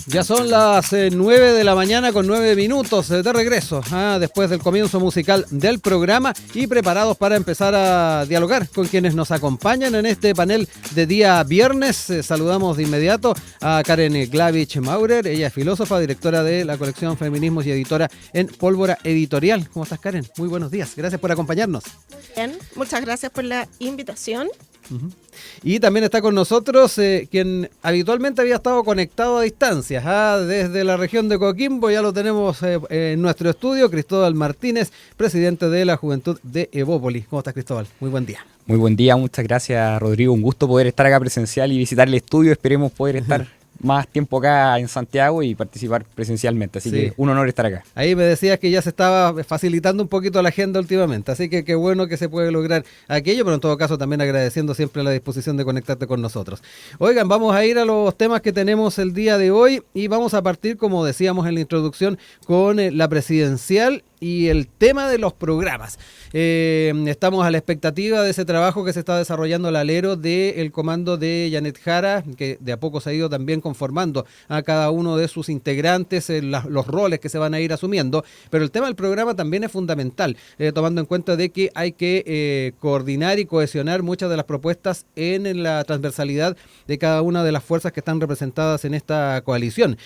Ya son las 9 de la mañana con 9 minutos de regreso, después del comienzo musical del programa y preparados para empezar a dialogar con quienes nos acompañan en este panel de día viernes. Saludamos de inmediato a Karen Glavich Maurer, ella es filósofa, directora de la colección Feminismos y editora en Pólvora Editorial. ¿Cómo estás, Karen? Muy buenos días, gracias por acompañarnos. Bien, muchas gracias por la invitación. Uh-huh. Y también está con nosotros quien habitualmente había estado conectado a distancia, desde la región de Coquimbo, ya lo tenemos en nuestro estudio, Cristóbal Martínez, presidente de la Juventud de Evópolis. ¿Cómo estás, Cristóbal? Muy buen día. Muy buen día, muchas gracias, Rodrigo. Un gusto poder estar acá presencial y visitar el estudio. Esperemos poder estar más tiempo acá en Santiago y participar presencialmente, así que un honor estar acá. Ahí me decías que ya se estaba facilitando un poquito la agenda últimamente, así que qué bueno que se puede lograr aquello, pero en todo caso también agradeciendo siempre la disposición de conectarte con nosotros. Oigan, vamos a ir a los temas que tenemos el día de hoy y vamos a partir, como decíamos en la introducción, con la presidencial y el tema de los programas. Estamos a la expectativa de ese trabajo que se está desarrollando al alero del comando de Janet Jara, que de a poco se ha ido también conformando a cada uno de sus integrantes, los roles que se van a ir asumiendo, pero el tema del programa también es fundamental, tomando en cuenta de que hay que coordinar y cohesionar muchas de las propuestas en la transversalidad de cada una de las fuerzas que están representadas en esta coalición.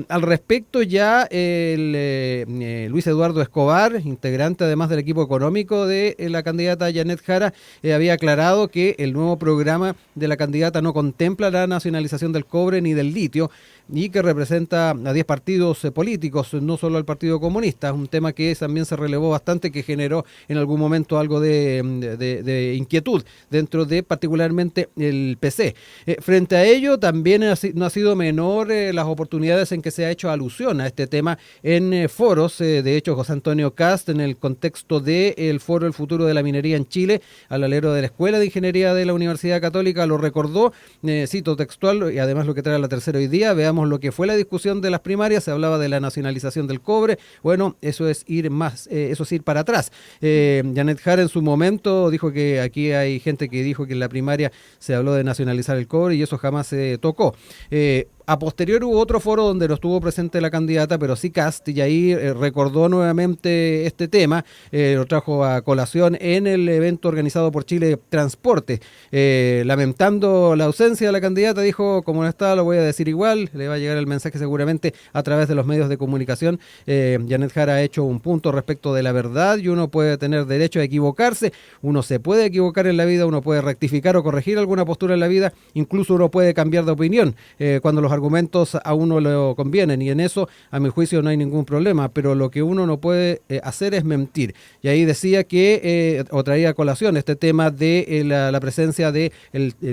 Al respecto ya Luis Eduardo Escobar, integrante además del equipo económico de la candidata Janet Jara, había aclarado que el nuevo programa de la candidata no contempla la nacionalización del cobre ni del litio y que representa a 10 partidos políticos, no solo al Partido Comunista, un tema que también se relevó bastante, que generó en algún momento algo de inquietud dentro de particularmente el PC. Frente a ello, también no ha sido menor las oportunidades en que se ha hecho alusión a este tema en foros. De hecho, José Antonio Kast, en el contexto del foro El futuro de la minería en Chile, al alero de la Escuela de Ingeniería de la Universidad Católica, lo recordó, cito textual, y además lo que trae la tercera hoy día. Veamos lo que fue la discusión de las primarias. Se hablaba de la nacionalización del cobre. Bueno, eso es ir para atrás. Janet Jara en su momento dijo que aquí hay gente que dijo que en la primaria se habló de nacionalizar el cobre y eso jamás se tocó. A posterior hubo otro foro donde no estuvo presente la candidata, pero sí Kast, y ahí recordó nuevamente este tema, lo trajo a colación en el evento organizado por Chile Transporte. Lamentando la ausencia de la candidata, dijo, como no está, lo voy a decir igual, le va a llegar el mensaje seguramente a través de los medios de comunicación. Janet Jara ha hecho un punto respecto de la verdad y uno puede tener derecho a equivocarse, uno se puede equivocar en la vida, uno puede rectificar o corregir alguna postura en la vida, incluso uno puede cambiar de opinión cuando los argumentos a uno le convienen, y en eso a mi juicio no hay ningún problema, pero lo que uno no puede hacer es mentir. Y ahí decía que, o traía a colación este tema de la presencia del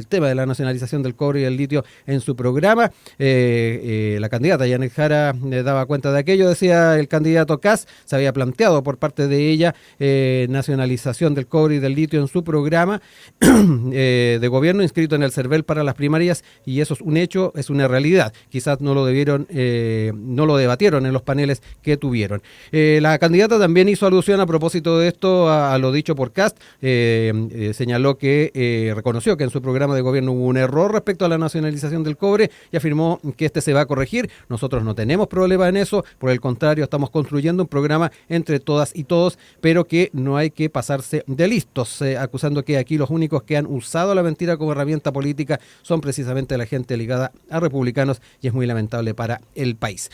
tema de la nacionalización del cobre y el litio en su programa. La candidata Janet Jara daba cuenta de aquello, decía el candidato Kast, se había planteado por parte de ella nacionalización del cobre y del litio en su programa de gobierno inscrito en el CERVEL para las primarias, y eso es un hecho, es una realidad. Quizás no lo debatieron en los paneles que tuvieron. La candidata también hizo alusión a propósito de esto a lo dicho por Kast. Señaló que reconoció que en su programa de gobierno hubo un error respecto a la nacionalización del cobre y afirmó que este se va a corregir. Nosotros no tenemos problema en eso, por el contrario, estamos construyendo un programa entre todas y todos, pero que no hay que pasarse de listos, acusando que aquí los únicos que han usado la mentira como herramienta política son precisamente la gente ligada a republicanos, y es muy lamentable para el país.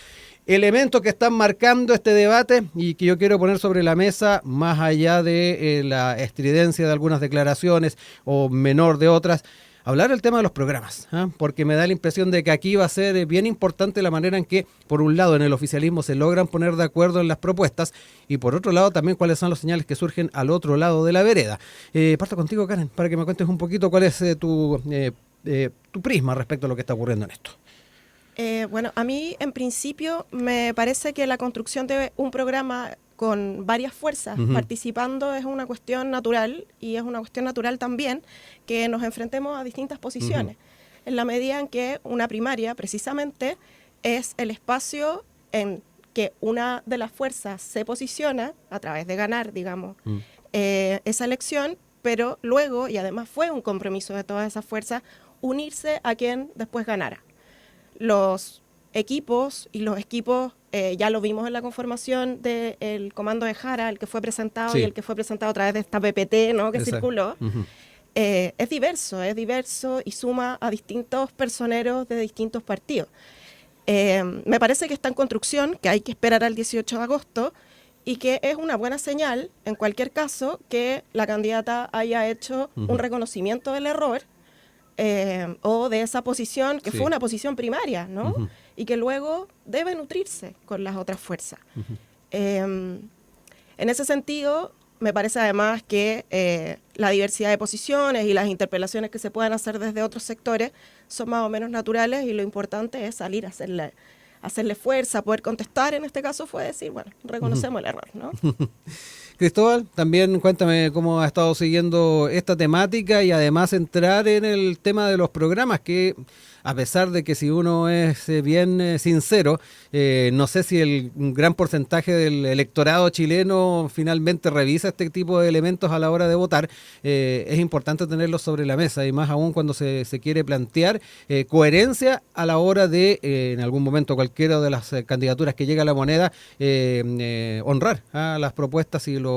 Elementos que están marcando este debate y que yo quiero poner sobre la mesa, más allá de la estridencia de algunas declaraciones o menor de otras, hablar del tema de los programas, porque me da la impresión de que aquí va a ser bien importante la manera en que, por un lado, en el oficialismo se logran poner de acuerdo en las propuestas y por otro lado también cuáles son los señales que surgen al otro lado de la vereda. Parto contigo, Karen, para que me cuentes un poquito cuál es tu prisma respecto a lo que está ocurriendo en esto. Bueno, a mí en principio me parece que la construcción de un programa con varias fuerzas participando es una cuestión natural, y es una cuestión natural también que nos enfrentemos a distintas posiciones, en la medida en que una primaria precisamente es el espacio en que una de las fuerzas se posiciona a través de ganar, digamos, esa elección, pero luego, y además fue un compromiso de todas esas fuerzas, unirse a quien después ganara. los equipos ya lo vimos en la conformación del comando de Jara, el que fue presentado y el que fue presentado a través de esta PPT, ¿no?, que circuló. Es diverso y suma a distintos personeros de distintos partidos. Me parece que está en construcción, que hay que esperar al 18 de agosto y que es una buena señal, en cualquier caso, que la candidata haya hecho un reconocimiento del error o de esa posición, que fue una posición primaria, ¿no? Y que luego debe nutrirse con las otras fuerzas. En ese sentido, me parece además que la diversidad de posiciones y las interpelaciones que se puedan hacer desde otros sectores son más o menos naturales y lo importante es salir a hacerle fuerza, poder contestar. En este caso fue decir, bueno, reconocemos el error, ¿no? Cristóbal, también cuéntame cómo has estado siguiendo esta temática y además entrar en el tema de los programas que, a pesar de que si uno es bien sincero, no sé si el gran porcentaje del electorado chileno finalmente revisa este tipo de elementos a la hora de votar. Es importante tenerlos sobre la mesa y más aún cuando se quiere plantear coherencia a la hora de, en algún momento cualquiera de las candidaturas que llega a la moneda, honrar a las propuestas y lo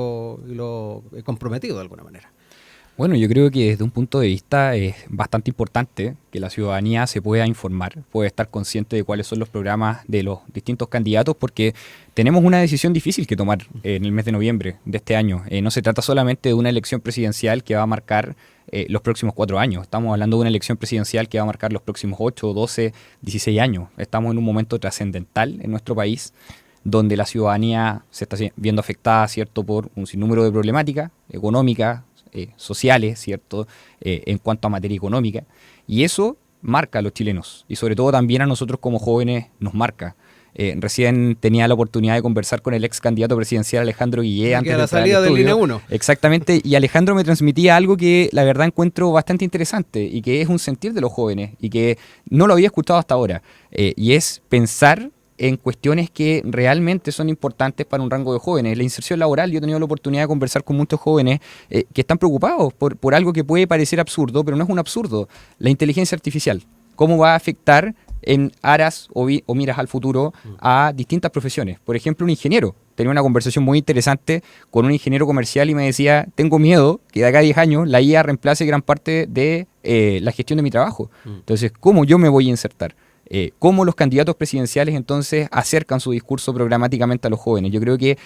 comprometido de alguna manera. Bueno, yo creo que desde un punto de vista es bastante importante que la ciudadanía se pueda informar, pueda estar consciente de cuáles son los programas de los distintos candidatos, porque tenemos una decisión difícil que tomar en el mes de noviembre de este año. No se trata solamente de una elección presidencial que va a marcar los próximos 4 años. Estamos hablando de una elección presidencial que va a marcar los próximos 8, 12, 16 años. Estamos en un momento trascendental en nuestro país, donde la ciudadanía se está viendo afectada, ¿cierto?, por un sinnúmero de problemáticas económicas, sociales, ¿cierto?, en cuanto a materia económica, y eso marca a los chilenos, y sobre todo también a nosotros como jóvenes nos marca. Recién tenía la oportunidad de conversar con el ex candidato presidencial Alejandro Guillé antes de la salida del Línea 1. Exactamente, y Alejandro me transmitía algo que la verdad encuentro bastante interesante, y que es un sentir de los jóvenes, y que no lo había escuchado hasta ahora, y es pensar en cuestiones que realmente son importantes para un rango de jóvenes. La inserción laboral, yo he tenido la oportunidad de conversar con muchos jóvenes que están preocupados por algo que puede parecer absurdo, pero no es un absurdo. La inteligencia artificial, ¿cómo va a afectar en aras o miras al futuro a distintas profesiones? Por ejemplo, un ingeniero. Tenía una conversación muy interesante con un ingeniero comercial y me decía, tengo miedo que de acá a 10 años la IA reemplace gran parte de la gestión de mi trabajo. Entonces, ¿cómo yo me voy a insertar? Cómo los candidatos presidenciales entonces acercan su discurso programáticamente a los jóvenes. Yo creo que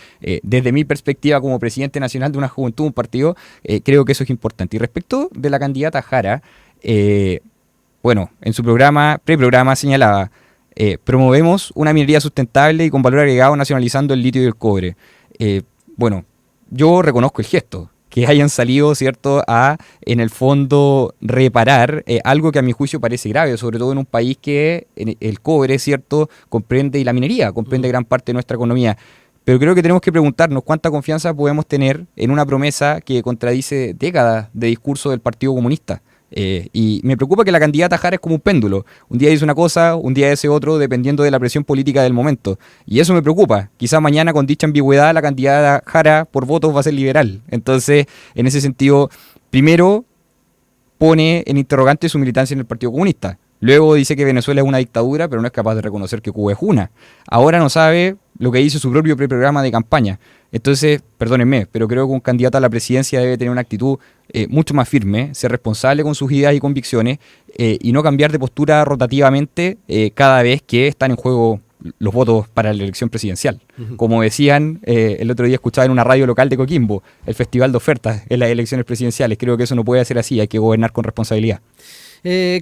desde mi perspectiva como presidente nacional de una juventud, un partido, creo que eso es importante. Y respecto de la candidata Jara, bueno, en su preprograma señalaba, promovemos una minería sustentable y con valor agregado nacionalizando el litio y el cobre. Bueno, yo reconozco el gesto, que hayan salido, ¿cierto?, a, en el fondo, reparar algo que a mi juicio parece grave, sobre todo en un país que el cobre, ¿cierto?, comprende, y la minería comprende gran parte de nuestra economía. Pero creo que tenemos que preguntarnos cuánta confianza podemos tener en una promesa que contradice décadas de discurso del Partido Comunista. Y me preocupa que la candidata Jara es como un péndulo. Un día dice una cosa, un día dice otro, dependiendo de la presión política del momento. Y eso me preocupa. Quizá mañana, con dicha ambigüedad, la candidata Jara por votos va a ser liberal. Entonces, en ese sentido, primero pone en interrogante su militancia en el Partido Comunista. Luego dice que Venezuela es una dictadura, pero no es capaz de reconocer que Cuba es una. Ahora no sabe lo que dice su propio preprograma de campaña. Entonces, perdónenme, pero creo que un candidato a la presidencia debe tener una actitud mucho más firme, ser responsable con sus ideas y convicciones y no cambiar de postura rotativamente cada vez que están en juego los votos para la elección presidencial. Como decían, el otro día escuchaba en una radio local de Coquimbo, el festival de ofertas en las elecciones presidenciales. Creo que eso no puede ser así, hay que gobernar con responsabilidad.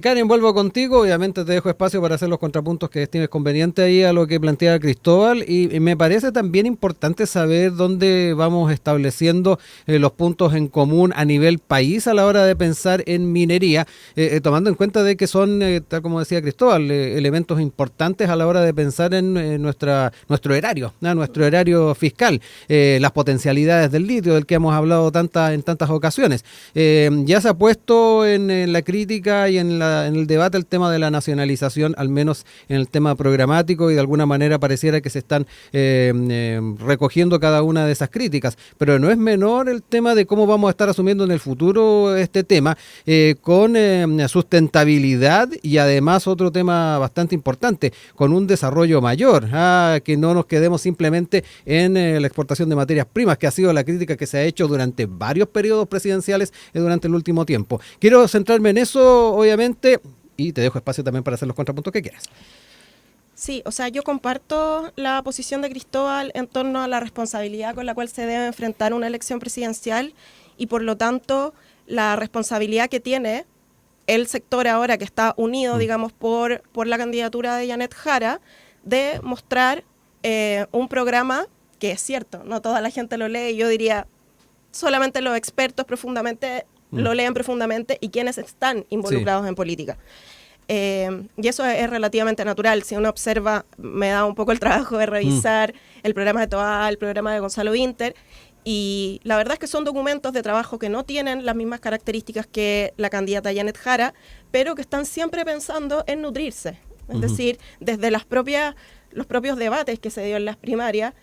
Karen, vuelvo contigo. Obviamente te dejo espacio para hacer los contrapuntos que estimes conveniente ahí a lo que plantea Cristóbal, y me parece también importante saber dónde vamos estableciendo los puntos en común a nivel país a la hora de pensar en minería, tomando en cuenta de que son, tal como decía Cristóbal, elementos importantes a la hora de pensar en nuestro erario, ¿no? Nuestro erario fiscal, las potencialidades del litio, del que hemos hablado en tantas ocasiones. Ya se ha puesto en la crítica y y en el debate el tema de la nacionalización, al menos en el tema programático, y de alguna manera pareciera que se están recogiendo cada una de esas críticas. Pero no es menor el tema de cómo vamos a estar asumiendo en el futuro este tema con sustentabilidad y además otro tema bastante importante, con un desarrollo mayor, que no nos quedemos simplemente en la exportación de materias primas, que ha sido la crítica que se ha hecho durante varios periodos presidenciales durante el último tiempo. Quiero centrarme en eso, obviamente, y te dejo espacio también para hacer los contrapuntos que quieras. Sí, o sea, yo comparto la posición de Cristóbal en torno a la responsabilidad con la cual se debe enfrentar una elección presidencial y por lo tanto la responsabilidad que tiene el sector ahora que está unido, digamos, por la candidatura de Janet Jara, de mostrar un programa que es cierto, no toda la gente lo lee, yo diría solamente los expertos profundamente lo leen profundamente y quienes están involucrados en política. Y eso es relativamente natural. Si uno observa, me da un poco el trabajo de revisar el programa de Toá, el programa de Gonzalo Vinter, y la verdad es que son documentos de trabajo que no tienen las mismas características que la candidata Janet Jara, pero que están siempre pensando en nutrirse. Es decir, desde los propios debates que se dio en las primarias,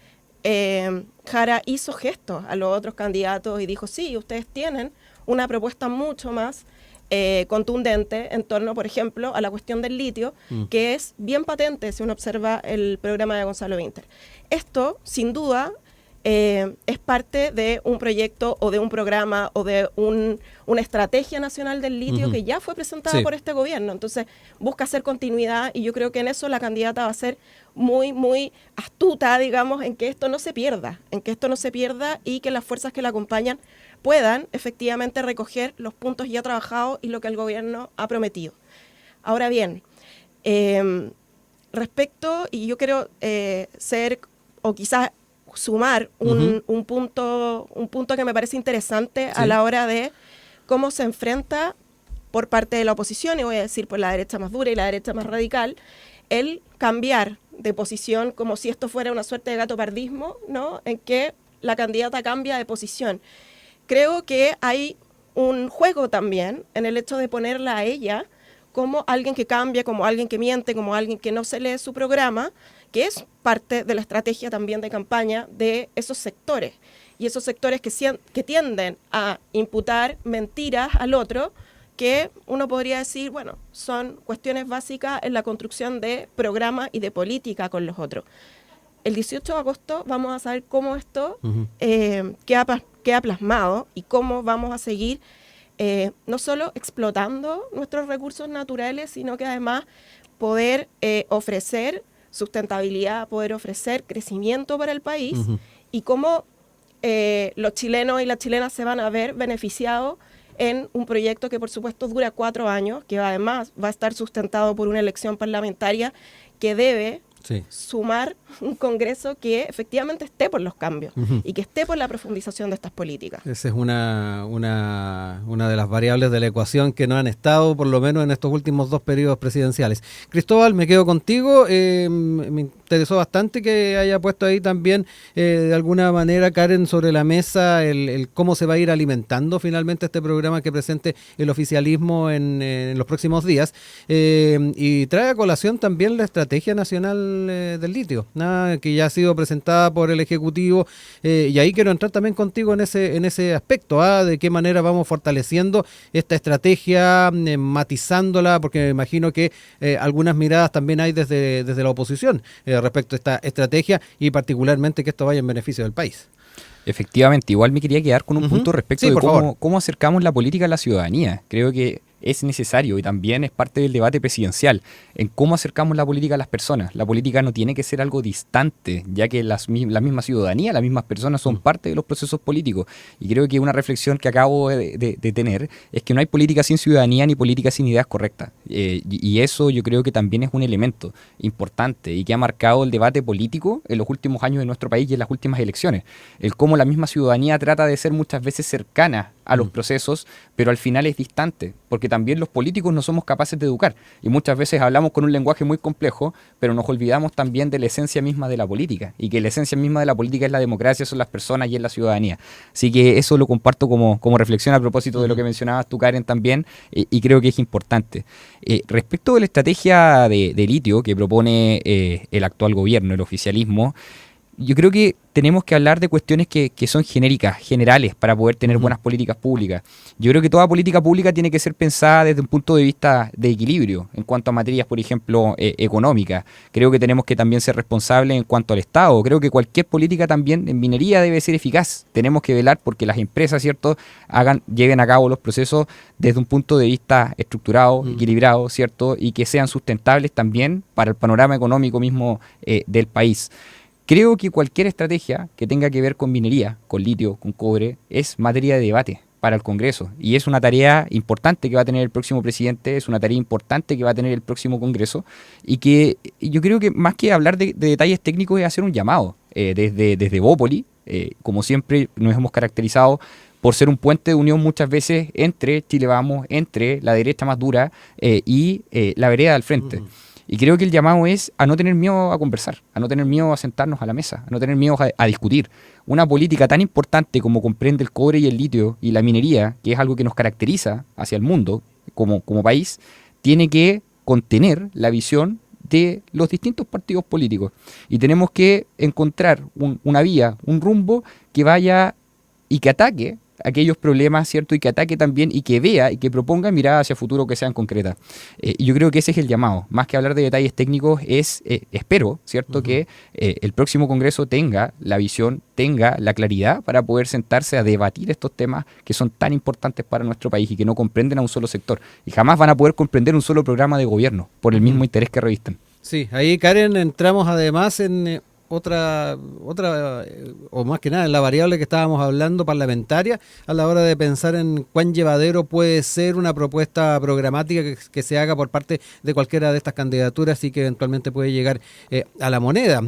Jara hizo gestos a los otros candidatos y dijo, sí, ustedes tienen una propuesta mucho más contundente en torno, por ejemplo, a la cuestión del litio, que es bien patente si uno observa el programa de Gonzalo Vinter. Esto, sin duda, es parte de un proyecto o de un programa o de una estrategia nacional del litio que ya fue presentada por este gobierno. Entonces, busca hacer continuidad y yo creo que en eso la candidata va a ser muy, muy astuta, digamos, en que esto no se pierda, y que las fuerzas que la acompañan puedan efectivamente recoger los puntos ya trabajados y lo que el gobierno ha prometido. Ahora bien, respecto, y yo quiero ser, o quizás sumar un punto que me parece interesante a la hora de cómo se enfrenta por parte de la oposición, y voy a decir por la derecha más dura y la derecha más radical, el cambiar de posición como si esto fuera una suerte de gatopardismo, ¿no? En que la candidata cambia de posición. Creo que hay un juego también en el hecho de ponerla a ella como alguien que cambia, como alguien que miente, como alguien que no se lee su programa, que es parte de la estrategia también de campaña de esos sectores. Y esos sectores que tienden a imputar mentiras al otro, que uno podría decir, bueno, son cuestiones básicas en la construcción de programa y de política con los otros. El 18 de agosto vamos a saber cómo esto queda plasmado y cómo vamos a seguir no solo explotando nuestros recursos naturales, sino que además poder ofrecer sustentabilidad, poder ofrecer crecimiento para el país y cómo los chilenos y las chilenas se van a ver beneficiados en un proyecto que por supuesto dura 4 años, que además va a estar sustentado por una elección parlamentaria que debe sumar un Congreso que efectivamente esté por los cambios y que esté por la profundización de estas políticas. Esa es una de las variables de la ecuación que no han estado, por lo menos en estos últimos 2 periodos presidenciales. Cristóbal, me quedo contigo. Me interesó bastante que haya puesto ahí también, de alguna manera, Karen, sobre la mesa el cómo se va a ir alimentando finalmente este programa que presente el oficialismo en los próximos días. Y trae a colación también la Estrategia Nacional del Litio, que ya ha sido presentada por el Ejecutivo, y ahí quiero entrar también contigo en ese aspecto, de qué manera vamos fortaleciendo esta estrategia, matizándola, porque me imagino que algunas miradas también hay desde la oposición respecto a esta estrategia y particularmente que esto vaya en beneficio del país. Efectivamente, igual me quería quedar con un punto respecto de cómo acercamos la política a la ciudadanía. Creo que es necesario y también es parte del debate presidencial en cómo acercamos la política a las personas. La política no tiene que ser algo distante, ya que la misma ciudadanía, las mismas personas son parte de los procesos políticos. Y creo que una reflexión que acabo de tener es que no hay política sin ciudadanía ni política sin ideas correctas. Y eso yo creo que también es un elemento importante y que ha marcado el debate político en los últimos años de nuestro país y en las últimas elecciones. El cómo la misma ciudadanía trata de ser muchas veces cercana a los procesos, pero al final es distante, porque también los políticos no somos capaces de educar. Y muchas veces hablamos con un lenguaje muy complejo, pero nos olvidamos también de la esencia misma de la política, y que la esencia misma de la política es la democracia, son las personas y es la ciudadanía. Así que eso lo comparto como reflexión a propósito de lo que mencionabas tú, Karen, también, y creo que es importante. Respecto de la estrategia de litio que propone el actual gobierno, el oficialismo, yo creo que tenemos que hablar de cuestiones que son genéricas, generales, para poder tener buenas políticas públicas. Yo creo que toda política pública tiene que ser pensada desde un punto de vista de equilibrio, en cuanto a materias, por ejemplo, económicas. Creo que tenemos que también ser responsables en cuanto al Estado. Creo que cualquier política también en minería debe ser eficaz. Tenemos que velar porque las empresas, ¿cierto?, lleven a cabo los procesos desde un punto de vista estructurado, equilibrado, ¿cierto?, y que sean sustentables también para el panorama económico mismo del país. Creo que cualquier estrategia que tenga que ver con minería, con litio, con cobre, es materia de debate para el Congreso. Y es una tarea importante que va a tener el próximo presidente, es una tarea importante que va a tener el próximo Congreso. Y que yo creo que más que hablar de detalles técnicos es hacer un llamado desde Bópoli. Como siempre nos hemos caracterizado por ser un puente de unión muchas veces entre Chile Vamos, entre la derecha más dura y la vereda del frente. Y creo que el llamado es a no tener miedo a conversar, a no tener miedo a sentarnos a la mesa, a no tener miedo a discutir. Una política tan importante como comprende el cobre y el litio y la minería, que es algo que nos caracteriza hacia el mundo como país, tiene que contener la visión de los distintos partidos políticos. Y tenemos que encontrar una vía, un rumbo que vaya y que ataque aquellos problemas, ¿cierto? Y que ataque también y que vea y que proponga miradas hacia futuro que sean concretas. Y yo creo que ese es el llamado. Más que hablar de detalles técnicos, espero, ¿cierto? Que el próximo Congreso tenga la visión, tenga la claridad para poder sentarse a debatir estos temas que son tan importantes para nuestro país y que no comprenden a un solo sector. Y jamás van a poder comprender un solo programa de gobierno por el mismo interés que revisten. Sí, ahí, Karen, entramos además en otra o más que nada en la variable que estábamos hablando parlamentaria a la hora de pensar en cuán llevadero puede ser una propuesta programática que se haga por parte de cualquiera de estas candidaturas y que eventualmente puede llegar a la moneda.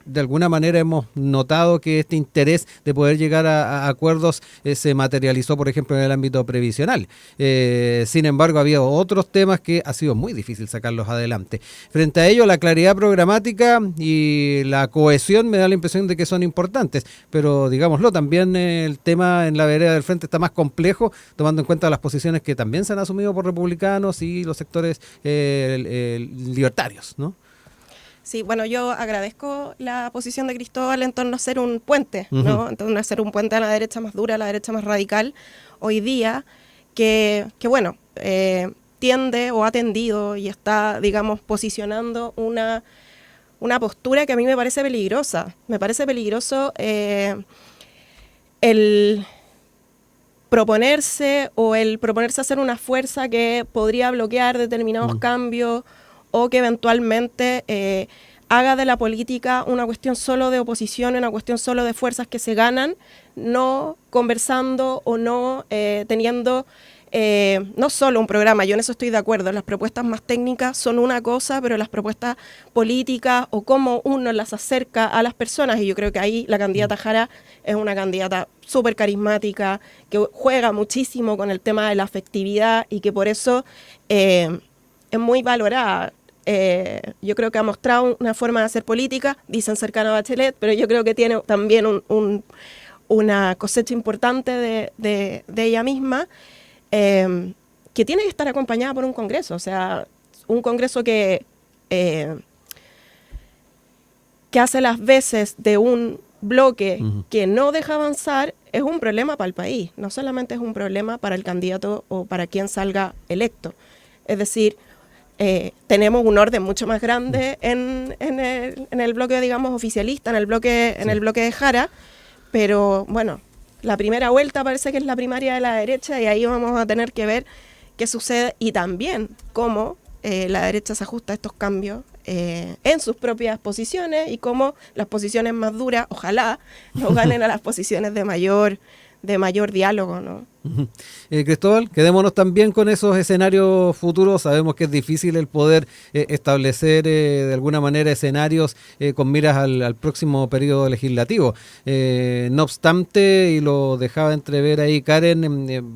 De alguna manera hemos notado que este interés de poder llegar a acuerdos se materializó, por ejemplo, en el ámbito previsional. Sin embargo, había otros temas que ha sido muy difícil sacarlos adelante. Frente a ello, la claridad programática y la cohesión me da la impresión de que son importantes, pero digámoslo, también el tema en la vereda del frente está más complejo, tomando en cuenta las posiciones que también se han asumido por republicanos y los sectores libertarios, ¿no? Sí, bueno, yo agradezco la posición de Cristóbal en torno a ser un puente, ¿no? En torno a ser un puente a la derecha más dura, a la derecha más radical, hoy día, que bueno, tiende o ha tendido y está, digamos, posicionando una postura que a mí me parece peligrosa. Me parece peligroso el proponerse hacer una fuerza que podría bloquear determinados cambios o que eventualmente haga de la política una cuestión solo de oposición, una cuestión solo de fuerzas que se ganan, no conversando o no teniendo no solo un programa. Yo en eso estoy de acuerdo, las propuestas más técnicas son una cosa, pero las propuestas políticas o cómo uno las acerca a las personas, y yo creo que ahí la candidata Jara es una candidata súper carismática, que juega muchísimo con el tema de la afectividad y que por eso es muy valorada. Yo creo que ha mostrado una forma de hacer política, dicen cercana a Bachelet, pero yo creo que tiene también una cosecha importante de ella misma, que tiene que estar acompañada por un Congreso, o sea, un Congreso que hace las veces de un bloque que no deja avanzar, es un problema para el país, no solamente es un problema para el candidato o para quien salga electo. Es decir, tenemos un orden mucho más grande en el bloque, digamos, oficialista, en el bloque de Jara, pero bueno, la primera vuelta parece que es la primaria de la derecha y ahí vamos a tener que ver qué sucede y también cómo la derecha se ajusta a estos cambios en sus propias posiciones y cómo las posiciones más duras, ojalá, no ganen a las posiciones de mayor diálogo, ¿no? Cristóbal, quedémonos también con esos escenarios futuros. Sabemos que es difícil el poder establecer de alguna manera escenarios con miras al próximo periodo legislativo. No obstante, y lo dejaba entrever ahí Karen,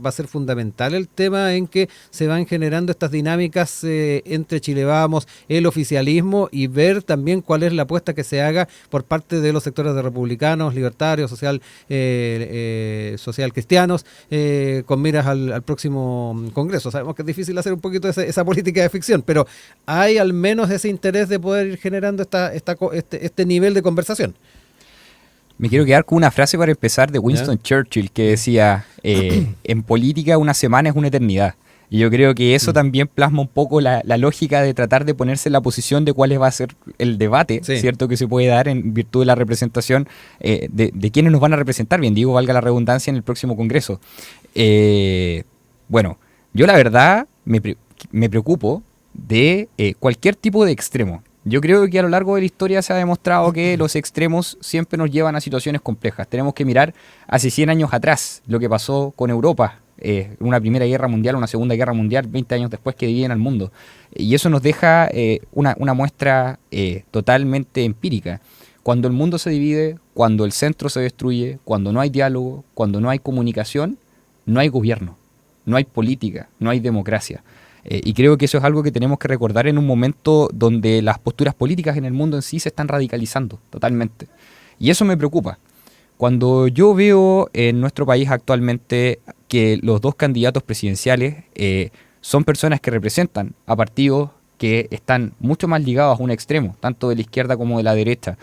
va a ser fundamental el tema en que se van generando estas dinámicas entre Chile Vamos, el oficialismo, y ver también cuál es la apuesta que se haga por parte de los sectores de republicanos, libertarios, social cristianos, con miras al próximo Congreso. Sabemos que es difícil hacer un poquito esa política de ficción, pero hay al menos ese interés de poder ir generando este nivel de conversación. Me quiero quedar con una frase para empezar de Winston Churchill que decía, en política una semana es una eternidad. Y yo creo que eso también plasma un poco la lógica de tratar de ponerse en la posición de cuál va a ser el debate, ¿cierto?, que se puede dar en virtud de la representación de quienes nos van a representar, bien digo, valga la redundancia, en el próximo Congreso. Bueno, yo la verdad me preocupo de cualquier tipo de extremo. Yo creo que a lo largo de la historia se ha demostrado que los extremos siempre nos llevan a situaciones complejas. Tenemos que mirar hace 100 años atrás lo que pasó con Europa, una Primera Guerra Mundial, una Segunda Guerra Mundial, 20 años después, que dividen al mundo. Y eso nos deja una muestra totalmente empírica. Cuando el mundo se divide, cuando el centro se destruye, cuando no hay diálogo, cuando no hay comunicación, no hay gobierno, no hay política, no hay democracia. Y creo que eso es algo que tenemos que recordar en un momento donde las posturas políticas en el mundo en sí se están radicalizando totalmente. Y eso me preocupa. Cuando yo veo en nuestro país actualmente que los dos candidatos presidenciales son personas que representan a partidos que están mucho más ligados a un extremo, tanto de la izquierda como de la derecha.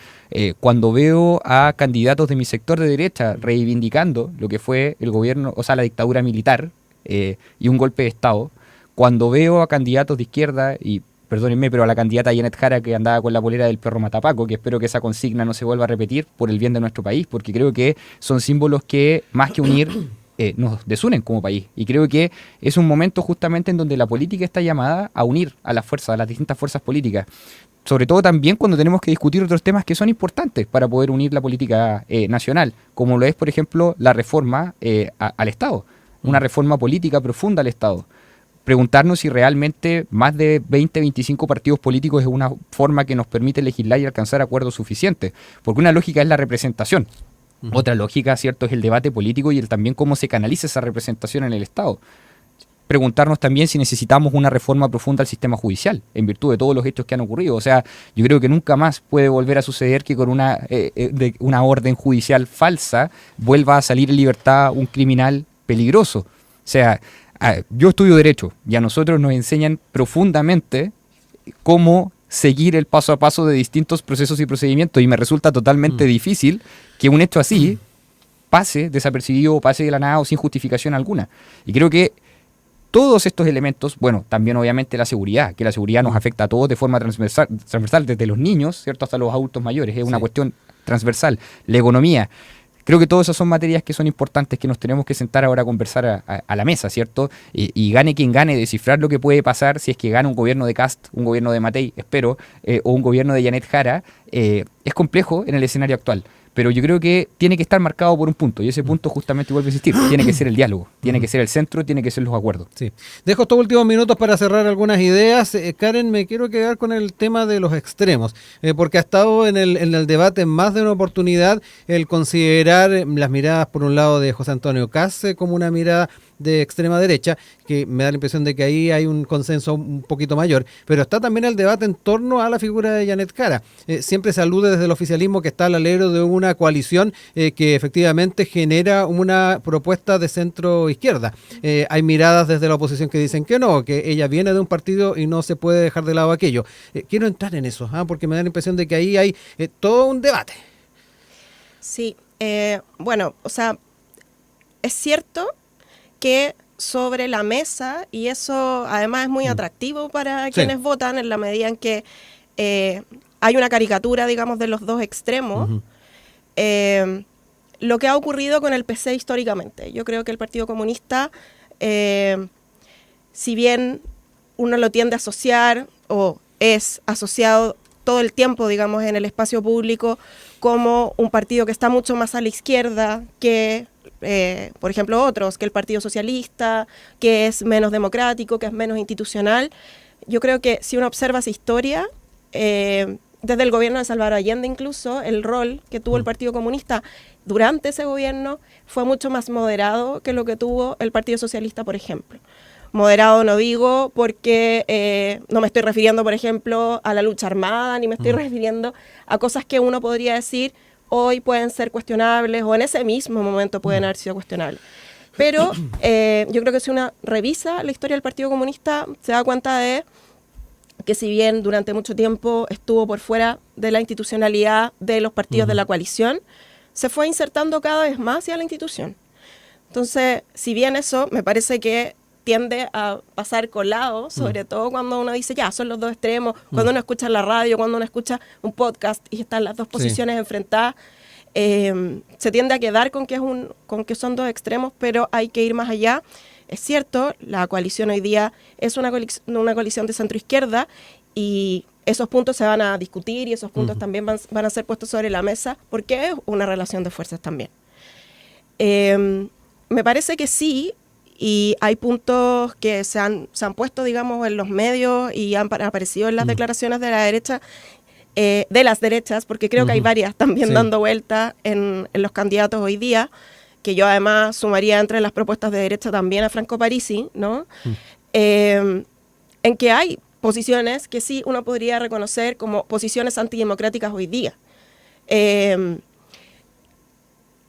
Cuando veo a candidatos de mi sector de derecha reivindicando lo que fue el gobierno, o sea, la dictadura militar y un golpe de Estado, cuando veo a candidatos de izquierda, y perdónenme, pero a la candidata Janet Jara que andaba con la polera del perro matapaco, que espero que esa consigna no se vuelva a repetir por el bien de nuestro país, porque creo que son símbolos que, más que unir, nos desunen como país. Y creo que es un momento justamente en donde la política está llamada a unir a las fuerzas, a las distintas fuerzas políticas. Sobre todo también cuando tenemos que discutir otros temas que son importantes para poder unir la política nacional, como lo es, por ejemplo, la reforma al Estado, una reforma política profunda al Estado. Preguntarnos si realmente más de 20, 25 partidos políticos es una forma que nos permite legislar y alcanzar acuerdos suficientes. Porque una lógica es la representación. Otra lógica, ¿cierto?, es el debate político y también cómo se canaliza esa representación en el Estado. Preguntarnos también si necesitamos una reforma profunda al sistema judicial, en virtud de todos los hechos que han ocurrido. O sea, yo creo que nunca más puede volver a suceder que con una orden judicial falsa vuelva a salir en libertad un criminal peligroso. O sea, yo estudio Derecho y a nosotros nos enseñan profundamente cómo seguir el paso a paso de distintos procesos y procedimientos, y me resulta totalmente difícil que un hecho así pase desapercibido o pase de la nada o sin justificación alguna. Y creo que todos estos elementos, bueno, también obviamente la seguridad, que la seguridad nos afecta a todos de forma transversal desde los niños, ¿cierto?, hasta los adultos mayores, es una cuestión transversal. La economía. Creo que todas esas son materias que son importantes, que nos tenemos que sentar ahora a conversar a la mesa, ¿cierto? Y gane quien gane, descifrar lo que puede pasar si es que gana un gobierno de Kast, un gobierno de Matei, espero, o un gobierno de Janet Jara, es complejo en el escenario actual. Pero yo creo que tiene que estar marcado por un punto, y ese punto justamente vuelve a insistir, tiene que ser el diálogo, tiene que ser el centro, tiene que ser los acuerdos. Sí. Dejo estos últimos minutos para cerrar algunas ideas. Karen, me quiero quedar con el tema de los extremos, porque ha estado en el debate en más de una oportunidad el considerar las miradas, por un lado, de José Antonio Kast como una mirada de extrema derecha, que me da la impresión de que ahí hay un consenso un poquito mayor, pero está también el debate en torno a la figura de Janet Jara. Siempre se alude desde el oficialismo que está al alero de una coalición que efectivamente genera una propuesta de centro izquierda. Hay miradas desde la oposición que dicen que no, que ella viene de un partido y no se puede dejar de lado aquello. Quiero entrar en eso, porque me da la impresión de que ahí hay todo un debate. Sí, bueno, o sea, es cierto que sobre la mesa, y eso además es muy atractivo para quienes votan, en la medida en que hay una caricatura, digamos, de los dos extremos, lo que ha ocurrido con el PC históricamente. Yo creo que el Partido Comunista, si bien uno lo tiende a asociar o es asociado todo el tiempo, digamos, en el espacio público como un partido que está mucho más a la izquierda que, por ejemplo, otros, que el Partido Socialista, que es menos democrático, que es menos institucional. Yo creo que si uno observa esa historia, desde el gobierno de Salvador Allende incluso, el rol que tuvo el Partido Comunista durante ese gobierno fue mucho más moderado que lo que tuvo el Partido Socialista, por ejemplo. Moderado no digo porque no me estoy refiriendo, por ejemplo, a la lucha armada, ni me estoy refiriendo a cosas que uno podría decir hoy pueden ser cuestionables o en ese mismo momento pueden haber sido cuestionables. Pero yo creo que si uno revisa la historia del Partido Comunista, se da cuenta de que si bien durante mucho tiempo estuvo por fuera de la institucionalidad de los partidos de la coalición, se fue insertando cada vez más hacia la institución. Entonces, si bien eso me parece que tiende a pasar colado, sobre todo cuando uno dice, ya, son los dos extremos, cuando uno escucha la radio, cuando uno escucha un podcast y están las dos posiciones enfrentadas, se tiende a quedar con que son dos extremos, pero hay que ir más allá. Es cierto, la coalición hoy día es una coalición de centro-izquierda y esos puntos se van a discutir y esos puntos también van a ser puestos sobre la mesa porque es una relación de fuerzas también. Me parece que sí, y hay puntos que se han puesto, digamos, en los medios y han aparecido en las declaraciones de la derecha, de las derechas, porque creo que hay varias también dando vuelta en los candidatos hoy día, que yo además sumaría entre las propuestas de derecha también a Franco Parisi, ¿no? En que hay posiciones que sí uno podría reconocer como posiciones antidemocráticas hoy día.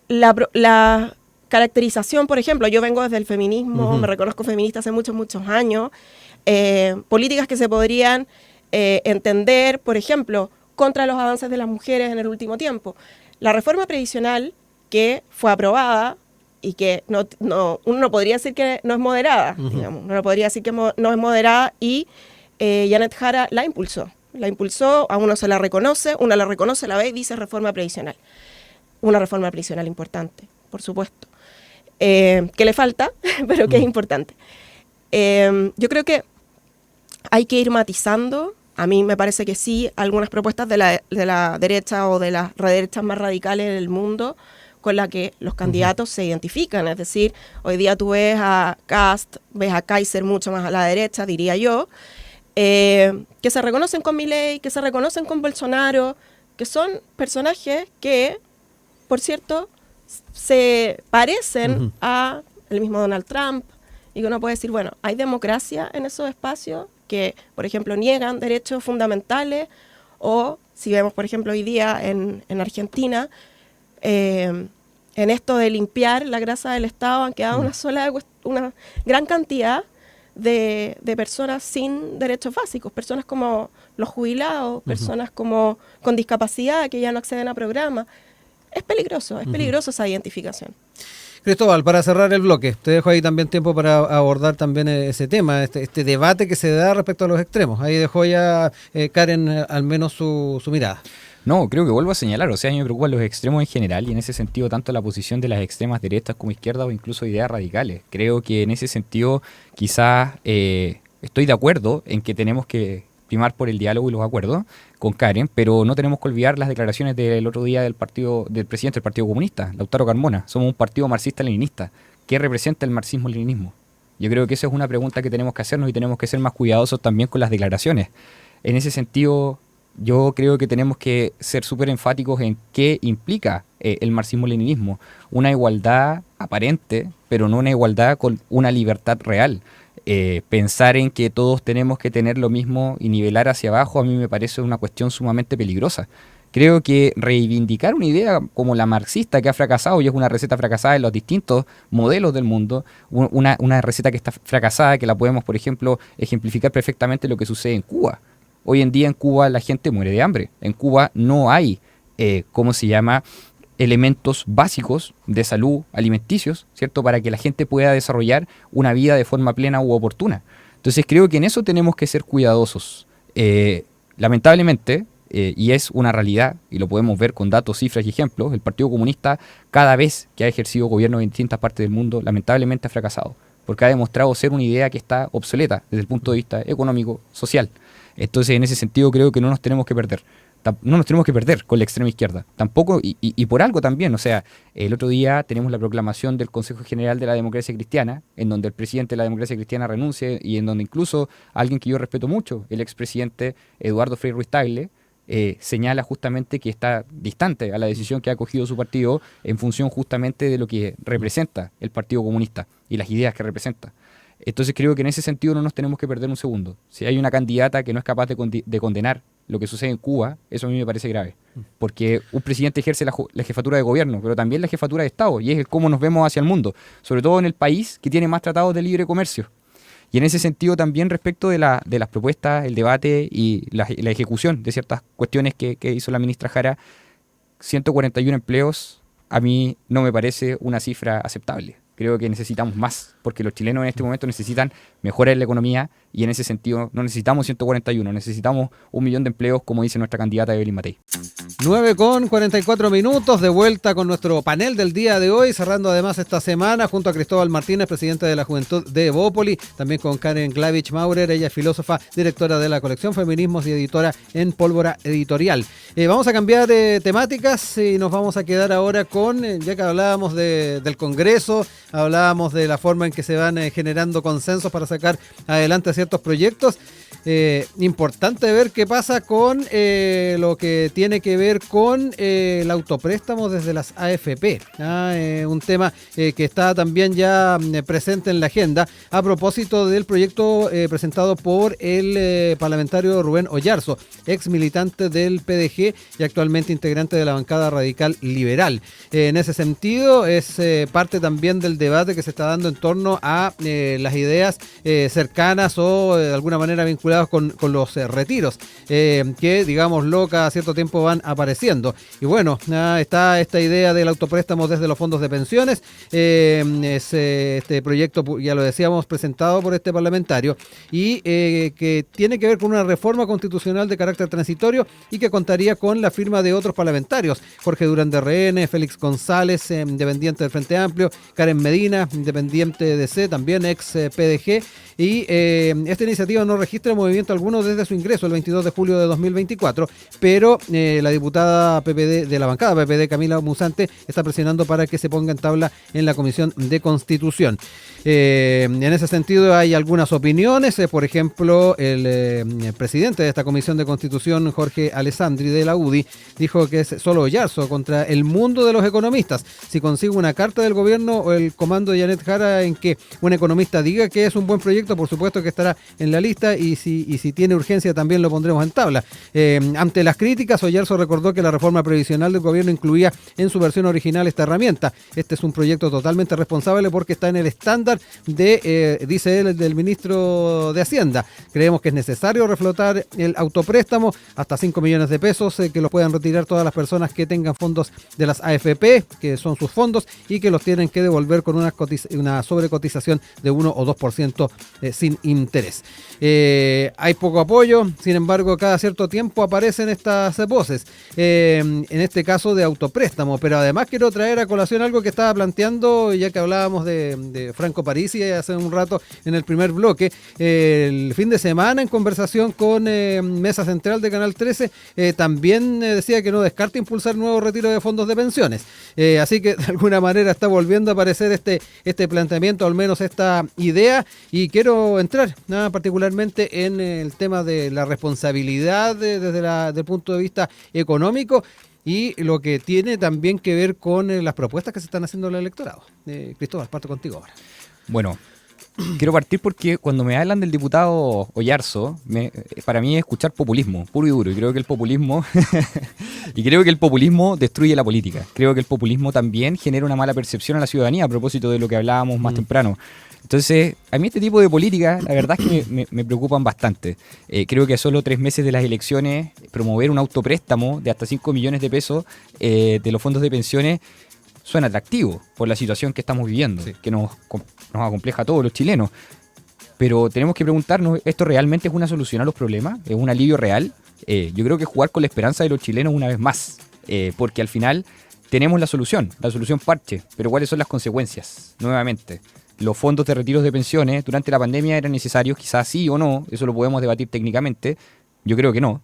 La caracterización, por ejemplo, yo vengo desde el feminismo, me reconozco feminista hace muchos, muchos años, políticas que se podrían entender, por ejemplo, contra los avances de las mujeres en el último tiempo. La reforma previsional que fue aprobada y que uno no podría decir que no es moderada, digamos, no podría decir que no es moderada y Janet Jara la impulsó, a uno se la reconoce, uno la reconoce, la ve y dice reforma previsional. Una reforma previsional importante, por supuesto. Que le falta, pero que es importante. Yo creo que hay que ir matizando. A mí me parece que sí, algunas propuestas de la derecha o de las derechas más radicales del mundo con las que los candidatos se identifican. Es decir, hoy día tú ves a Kast, ves a Kaiser mucho más a la derecha, diría yo, que se reconocen con Milei, que se reconocen con Bolsonaro, que son personajes que, por cierto, se parecen a el mismo Donald Trump, y que uno puede decir, bueno, hay democracia en esos espacios que, por ejemplo, niegan derechos fundamentales, o si vemos, por ejemplo, hoy día en Argentina, en esto de limpiar la grasa del Estado han quedado una gran cantidad de personas sin derechos básicos, personas como los jubilados, personas como con discapacidad que ya no acceden a programas. Es peligroso esa identificación. Cristóbal, para cerrar el bloque, te dejo ahí también tiempo para abordar también ese tema, este debate que se da respecto a los extremos. Ahí dejó ya Karen al menos su mirada. No, creo que vuelvo a señalar, o sea, a mí me preocupan los extremos en general y en ese sentido tanto la posición de las extremas derechas como izquierdas o incluso ideas radicales. Creo que en ese sentido quizás estoy de acuerdo en que tenemos que primar por el diálogo y los acuerdos con Karen, pero no tenemos que olvidar las declaraciones del otro día del presidente del Partido Comunista, Lautaro Carmona. Somos un partido marxista-leninista. ¿Qué representa el marxismo-leninismo? Yo creo que esa es una pregunta que tenemos que hacernos y tenemos que ser más cuidadosos también con las declaraciones. En ese sentido, yo creo que tenemos que ser súper enfáticos en qué implica el marxismo-leninismo. Una igualdad aparente, pero no una igualdad con una libertad real. Pensar en que todos tenemos que tener lo mismo y nivelar hacia abajo a mí me parece una cuestión sumamente peligrosa. Creo que reivindicar una idea como la marxista que ha fracasado y es una receta fracasada en los distintos modelos del mundo, una receta que está fracasada, que la podemos, por ejemplo, ejemplificar perfectamente lo que sucede en Cuba. Hoy en día en Cuba la gente muere de hambre. En Cuba no hay, elementos básicos de salud alimenticios, ¿cierto? Para que la gente pueda desarrollar una vida de forma plena u oportuna. Entonces creo que en eso tenemos que ser cuidadosos. Lamentablemente, y es una realidad, y lo podemos ver con datos, cifras y ejemplos, el Partido Comunista cada vez que ha ejercido gobierno en distintas partes del mundo, lamentablemente ha fracasado, porque ha demostrado ser una idea que está obsoleta desde el punto de vista económico, social. Entonces, en ese sentido, creo que no nos tenemos que perder. No nos tenemos que perder con la extrema izquierda. Tampoco, y por algo también. O sea, el otro día tenemos la proclamación del Consejo General de la Democracia Cristiana, en donde el presidente de la Democracia Cristiana renuncia y en donde incluso alguien que yo respeto mucho, el expresidente Eduardo Frei Ruiz-Tagle, señala justamente que está distante a la decisión que ha cogido su partido en función justamente de lo que representa el Partido Comunista y las ideas que representa. Entonces creo que en ese sentido no nos tenemos que perder un segundo. Si hay una candidata que no es capaz de condenar lo que sucede en Cuba, eso a mí me parece grave. Porque un presidente ejerce la jefatura de gobierno, pero también la jefatura de Estado, y es el cómo nos vemos hacia el mundo, sobre todo en el país que tiene más tratados de libre comercio. Y en ese sentido también respecto de las propuestas, el debate y la ejecución de ciertas cuestiones que hizo la ministra Jara, 141 empleos a mí no me parece una cifra aceptable. Creo que necesitamos más, porque los chilenos en este momento necesitan mejorar la economía y en ese sentido no necesitamos 141, necesitamos 1 millón de empleos, como dice nuestra candidata Evelyn Matei. 9:44, de vuelta con nuestro panel del día de hoy, cerrando además esta semana junto a Cristóbal Martínez, presidente de la Juventud de Evópoli, también con Karen Glavich Maurer, ella es filósofa, directora de la colección Feminismos y editora en Pólvora Editorial. Vamos a cambiar temáticas y nos vamos a quedar ahora con, ya que hablábamos del Congreso, hablábamos de la forma en que se van generando consensos para sacar adelante ciertos proyectos. Importante ver qué pasa con lo que tiene que ver con el autopréstamo desde las AFP. Un tema que está también ya presente en la agenda a propósito del proyecto presentado por el parlamentario Rubén Oyarzo, ex militante del PDG y actualmente integrante de la bancada radical liberal. En ese sentido es parte también del debate que se está dando en torno a las ideas cercanas o de alguna manera vinculadas con los retiros que, digámoslo, cada cierto tiempo van apareciendo. Y bueno, está esta idea del autopréstamo desde los fondos de pensiones. Es este proyecto, ya lo decíamos, presentado por este parlamentario y que tiene que ver con una reforma constitucional de carácter transitorio y que contaría con la firma de otros parlamentarios: Jorge Durán de RN, Félix González, independiente del Frente Amplio, Karen Medina, independiente de DC, también ex PDG. Y esta iniciativa no registra movimiento alguno desde su ingreso el 22 de julio de 2024, pero la diputada PPD de la bancada PPD, Camila Musante, está presionando para que se ponga en tabla en la Comisión de Constitución. En ese sentido hay algunas opiniones, por ejemplo, el presidente de esta Comisión de Constitución, Jorge Alessandri de la UDI, dijo que es solo Oyarzo contra el mundo de los economistas. Si consigue una carta del gobierno o el comando de Janet Jara en que un economista diga que es un buen proyecto, por supuesto que estará en la lista y si tiene urgencia también lo pondremos en tabla. Ante las críticas, Oyarzo recordó que la reforma previsional del gobierno incluía en su versión original esta herramienta. Este es un proyecto totalmente responsable porque está en el estándar dice él, del ministro de Hacienda. Creemos que es necesario reflotar el autopréstamo hasta 5 millones de pesos que los puedan retirar todas las personas que tengan fondos de las AFP, que son sus fondos, y que los tienen que devolver con una sobrecotización de 1 o 2% sin interés. Hay poco apoyo, sin embargo, cada cierto tiempo aparecen estas voces, en este caso de autopréstamo, pero además quiero traer a colación algo que estaba planteando, ya que hablábamos de Franco Parisi hace un rato en el primer bloque, el fin de semana en conversación con Mesa Central de Canal 13, también decía que no descarta impulsar nuevos retiros de fondos de pensiones, así que de alguna manera está volviendo a aparecer este planteamiento, al menos esta idea, y quiero entrar particularmente en el tema de la responsabilidad desde el punto de vista económico y lo que tiene también que ver con las propuestas que se están haciendo al electorado. Cristóbal, parto contigo ahora. Bueno, quiero partir porque cuando me hablan del diputado Oyarzo, para mí es escuchar populismo, puro y duro. Y creo que el populismo destruye la política. Creo que el populismo también genera una mala percepción a la ciudadanía, a propósito de lo que hablábamos más temprano. Entonces, a mí este tipo de política, la verdad es que me preocupan bastante. Creo que a solo 3 meses de las elecciones, promover un autopréstamo de hasta 5 millones de pesos de los fondos de pensiones suena atractivo por la situación que estamos viviendo, sí, que nos acompleja a todos los chilenos. Pero tenemos que preguntarnos, ¿esto realmente es una solución a los problemas? ¿Es un alivio real? Yo creo que jugar con la esperanza de los chilenos una vez más, porque al final tenemos la solución parche, pero ¿cuáles son las consecuencias? Nuevamente, los fondos de retiros de pensiones durante la pandemia eran necesarios, quizás sí o no, eso lo podemos debatir técnicamente, Yo creo que no,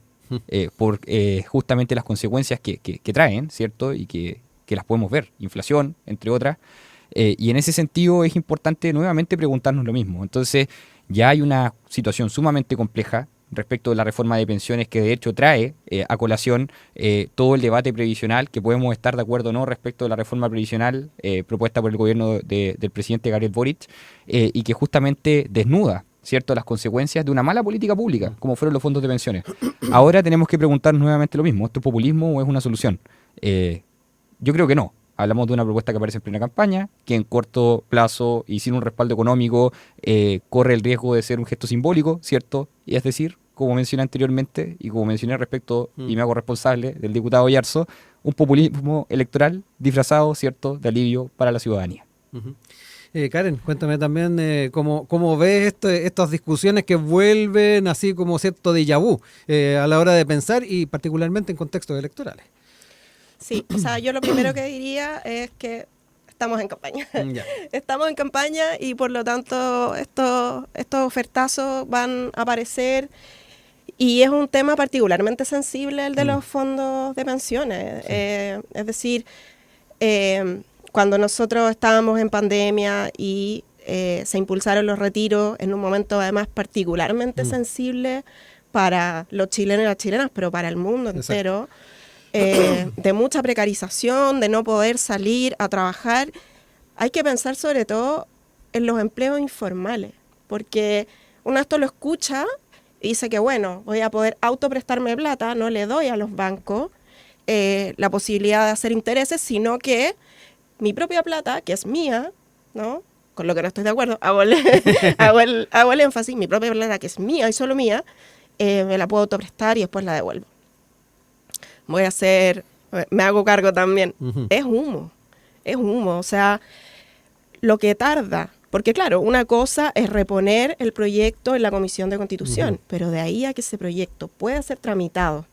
por justamente las consecuencias que traen, ¿cierto? Y que las podemos ver, inflación, entre otras. Y en ese sentido es importante nuevamente preguntarnos lo mismo. Entonces, ya hay una situación sumamente compleja respecto de la reforma de pensiones que de hecho trae a colación todo el debate previsional, que podemos estar de acuerdo o no respecto de la reforma previsional propuesta por el gobierno del presidente Gabriel Boric, y que justamente desnuda, ¿cierto?, las consecuencias de una mala política pública, como fueron los fondos de pensiones. Ahora tenemos que preguntarnos nuevamente lo mismo: ¿esto es populismo o es una solución? Yo creo que no. Hablamos de una propuesta que aparece en plena campaña, que en corto plazo y sin un respaldo económico corre el riesgo de ser un gesto simbólico, ¿cierto? Y es decir, como mencioné anteriormente y como mencioné respecto, y me hago responsable, del diputado Yarzo, un populismo electoral disfrazado, ¿cierto?, de alivio para la ciudadanía. Uh-huh. Karen, cuéntame también cómo ves estas discusiones que vuelven así como cierto déjà vu a la hora de pensar y particularmente en contextos electorales. Sí, o sea, yo lo primero que diría es que estamos en campaña. Ya. Estamos en campaña y por lo tanto estos ofertazos van a aparecer y es un tema particularmente sensible el de los fondos de pensiones. Sí. Es decir, cuando nosotros estábamos en pandemia y se impulsaron los retiros en un momento además particularmente sensible para los chilenos y las chilenas, pero para el mundo entero. De mucha precarización, de no poder salir a trabajar, hay que pensar sobre todo en los empleos informales, porque uno esto lo escucha y dice que bueno, voy a poder autoprestarme plata, no le doy a los bancos la posibilidad de hacer intereses, sino que mi propia plata, que es mía, ¿no? Con lo que no estoy de acuerdo, hago el énfasis, mi propia plata, que es mía y solo mía, me la puedo autoprestar y después la devuelvo. Me hago cargo también. Uh-huh. Es humo, o sea, lo que tarda, porque claro, una cosa es reponer el proyecto en la Comisión de Constitución, pero de ahí a que ese proyecto pueda ser tramitado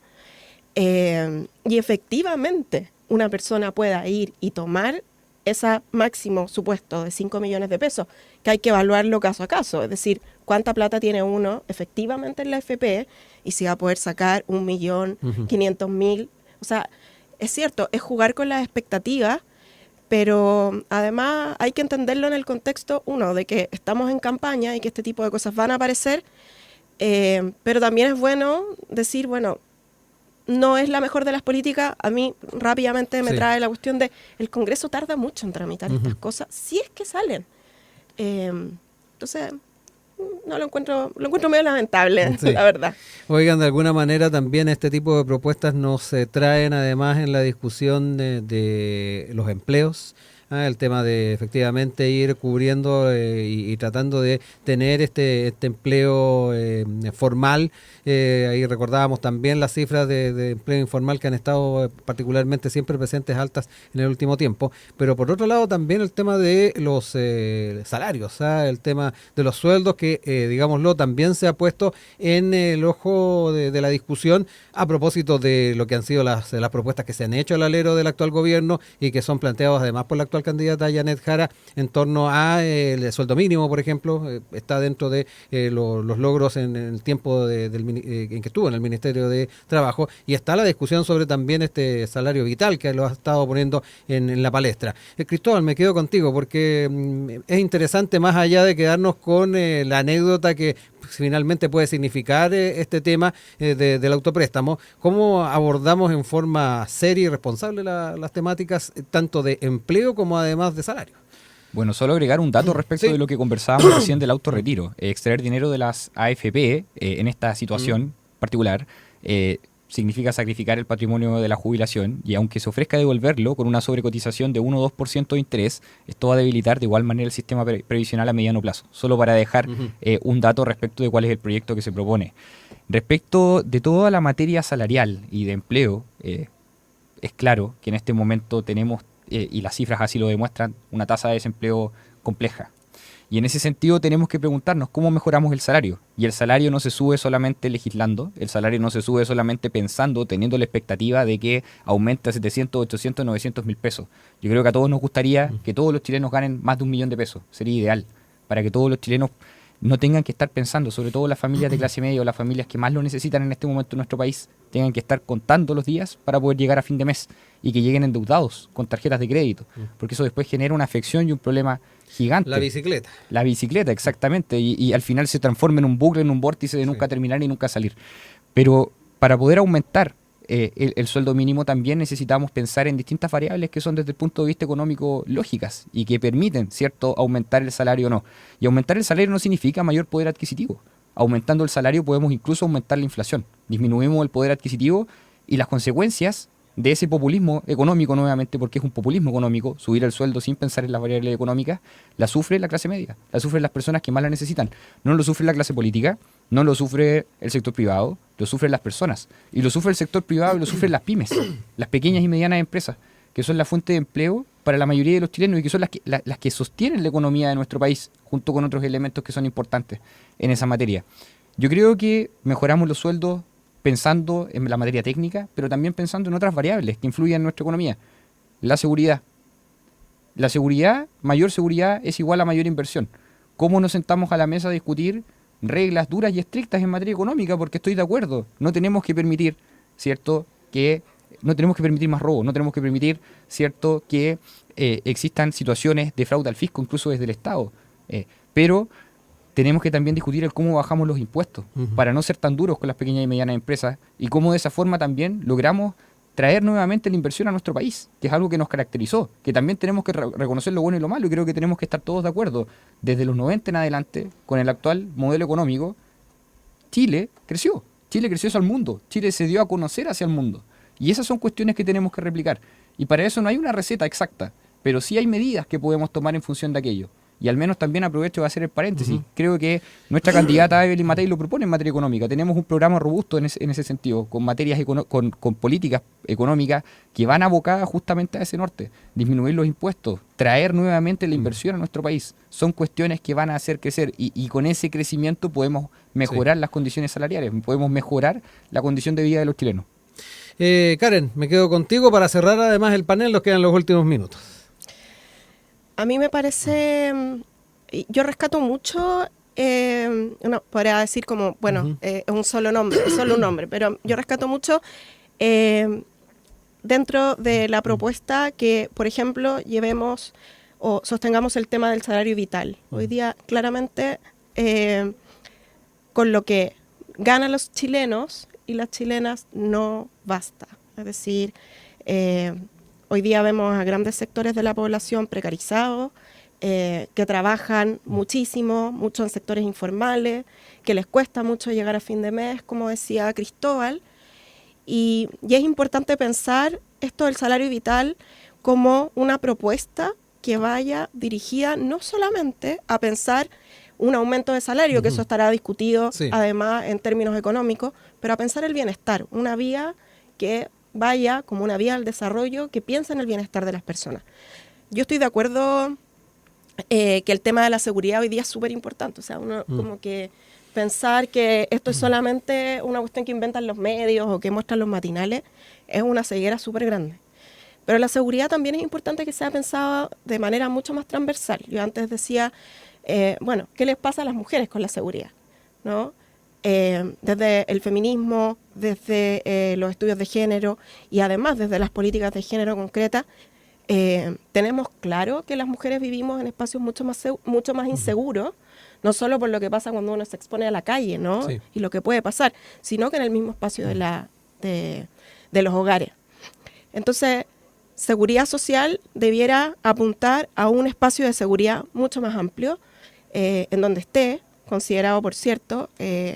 y efectivamente una persona pueda ir y tomar ese máximo supuesto de 5 millones de pesos, que hay que evaluarlo caso a caso, es decir, cuánta plata tiene uno efectivamente en la AFP y si va a poder sacar 1.500.000. O sea, es cierto, es jugar con las expectativas, pero además hay que entenderlo en el contexto, uno, de que estamos en campaña y que este tipo de cosas van a aparecer, pero también es bueno decir, bueno, no es la mejor de las políticas. A mí rápidamente me trae la cuestión de el Congreso tarda mucho en tramitar estas cosas, si es que salen. Entonces, no lo encuentro medio lamentable, la verdad. Oigan, de alguna manera también este tipo de propuestas nos traen además en la discusión de los empleos. El tema de efectivamente ir cubriendo y tratando de tener este empleo formal. Ahí recordábamos también las cifras de empleo informal que han estado particularmente siempre presentes altas en el último tiempo. Pero por otro lado también el tema de los salarios, el tema de los sueldos que, digámoslo, también se ha puesto en el ojo de la discusión a propósito de lo que han sido las propuestas que se han hecho al alero del actual gobierno y que son planteadas además por la actual candidata Janet Jara en torno a el sueldo mínimo, por ejemplo. Está dentro de los logros en el tiempo en que estuvo en el Ministerio de Trabajo, y está la discusión sobre también este salario vital que lo ha estado poniendo en la palestra. Cristóbal, me quedo contigo porque es interesante, más allá de quedarnos con la anécdota que finalmente puede significar este tema del autopréstamo, cómo abordamos en forma seria y responsable las temáticas tanto de empleo como además de salario. Bueno, solo agregar un dato respecto de lo que conversábamos recién del autorretiro. Extraer dinero de las AFP en esta situación particular significa sacrificar el patrimonio de la jubilación, y aunque se ofrezca devolverlo con una sobrecotización de 1 o 2% de interés, esto va a debilitar de igual manera el sistema previsional a mediano plazo. Solo para dejar un dato respecto de cuál es el proyecto que se propone. Respecto de toda la materia salarial y de empleo, es claro que en este momento tenemos, y las cifras así lo demuestran, una tasa de desempleo compleja. Y en ese sentido tenemos que preguntarnos cómo mejoramos el salario. Y el salario no se sube solamente legislando, el salario no se sube solamente pensando, teniendo la expectativa de que aumente a 700, 800, 900 mil pesos. Yo creo que a todos nos gustaría que todos los chilenos ganen más de 1 millón de pesos. Sería ideal para que todos los chilenos no tengan que estar pensando, sobre todo las familias de clase media o las familias que más lo necesitan en este momento en nuestro país, tengan que estar contando los días para poder llegar a fin de mes y que lleguen endeudados con tarjetas de crédito, porque eso después genera una afección y un problema gigante. La bicicleta. La bicicleta, exactamente, y al final se transforma en un bucle, en un vórtice de nunca terminar y nunca salir. Pero para poder aumentar el sueldo mínimo también necesitamos pensar en distintas variables que son desde el punto de vista económico lógicas y que permiten, ¿cierto?, aumentar el salario o no. Y aumentar el salario no significa mayor poder adquisitivo. Aumentando el salario podemos incluso aumentar la inflación. Disminuimos el poder adquisitivo y las consecuencias de ese populismo económico, nuevamente, porque es un populismo económico, subir el sueldo sin pensar en las variables económicas, la sufre la clase media, la sufren las personas que más la necesitan. No lo sufre la clase política, no lo sufre el sector privado, lo sufren las personas. Y lo sufre el sector privado y lo sufren las pymes, las pequeñas y medianas empresas, que son la fuente de empleo para la mayoría de los chilenos y que son las que sostienen la economía de nuestro país, junto con otros elementos que son importantes en esa materia. Yo creo que mejoramos los sueldos pensando en la materia técnica, pero también pensando en otras variables que influyen en nuestra economía. La seguridad. La seguridad, mayor seguridad es igual a mayor inversión. ¿Cómo nos sentamos a la mesa a discutir reglas duras y estrictas en materia económica? Porque estoy de acuerdo, no tenemos que permitir, ¿cierto?, que no tenemos que permitir más robo, no tenemos que permitir, ¿cierto?, que existan situaciones de fraude al fisco, incluso desde el Estado. Pero tenemos que también discutir el cómo bajamos los impuestos para no ser tan duros con las pequeñas y medianas empresas y cómo de esa forma también logramos traer nuevamente la inversión a nuestro país, que es algo que nos caracterizó, que también tenemos que reconocer lo bueno y lo malo y creo que tenemos que estar todos de acuerdo. Desde los 90 en adelante, con el actual modelo económico, Chile creció hacia el mundo, Chile se dio a conocer hacia el mundo y esas son cuestiones que tenemos que replicar y para eso no hay una receta exacta, pero sí hay medidas que podemos tomar en función de aquello. Y al menos también aprovecho de hacer el paréntesis. Creo que nuestra candidata Evelyn Matei lo propone en materia económica. Tenemos un programa robusto en ese sentido, con materias con políticas económicas que van abocadas justamente a ese norte. Disminuir los impuestos, traer nuevamente la inversión a nuestro país. Son cuestiones que van a hacer crecer y con ese crecimiento podemos mejorar las condiciones salariales, podemos mejorar la condición de vida de los chilenos. Karen, me quedo contigo para cerrar además el panel, nos quedan los últimos minutos. A mí me parece, yo rescato mucho, podría decir como, bueno, es un solo nombre, es solo un nombre, pero yo rescato mucho dentro de la propuesta que, por ejemplo, llevemos o sostengamos el tema del salario vital. Hoy día, claramente, con lo que ganan los chilenos y las chilenas no basta. Es decir, hoy día vemos a grandes sectores de la población precarizados, que trabajan muchísimo, mucho en sectores informales, que les cuesta mucho llegar a fin de mes, como decía Cristóbal. Y es importante pensar esto del salario vital como una propuesta que vaya dirigida no solamente a pensar un aumento de salario, que eso estará discutido además en términos económicos, pero a pensar el bienestar, una vía que vaya como una vía al desarrollo que piensa en el bienestar de las personas. Yo estoy de acuerdo que el tema de la seguridad hoy día es súper importante, o sea, uno como que pensar que esto es solamente una cuestión que inventan los medios o que muestran los matinales es una ceguera súper grande. Pero la seguridad también es importante que sea pensada de manera mucho más transversal. Yo antes decía, bueno, ¿qué les pasa a las mujeres con la seguridad? ¿No? Desde el feminismo, desde los estudios de género y además desde las políticas de género concretas, tenemos claro que las mujeres vivimos en espacios mucho más inseguros, no solo por lo que pasa cuando uno se expone a la calle, ¿no? Sí. Y lo que puede pasar, sino que en el mismo espacio de los hogares. Entonces, seguridad social debiera apuntar a un espacio de seguridad mucho más amplio, en donde esté considerado, por cierto,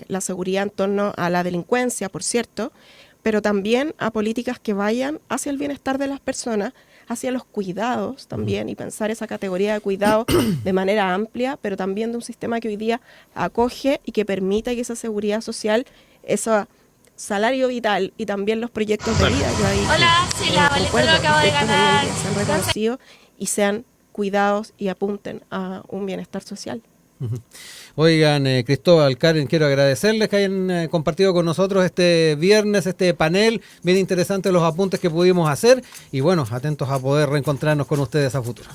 la seguridad en torno a la delincuencia, por cierto, pero también a políticas que vayan hacia el bienestar de las personas, hacia los cuidados también, y pensar esa categoría de cuidado de manera amplia, pero también de un sistema que hoy día acoge y que permita que esa seguridad social, ese salario vital y también los proyectos de vida, yo ahí hola, sí, la Valentina lo acabo de ganar, sean reconocidos y sean cuidados y apunten a un bienestar social. Oigan, Cristóbal, Karen, quiero agradecerles que hayan compartido con nosotros este viernes, este panel, bien interesante los apuntes que pudimos hacer y bueno, atentos a poder reencontrarnos con ustedes a futuro.